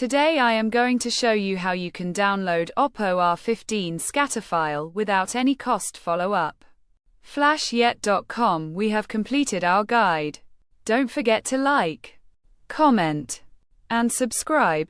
Today I am going to show you how you can download Oppo R15 scatter file without any cost. Follow up. FlashYet.com. We have completed our guide. Don't forget to like, comment, and subscribe.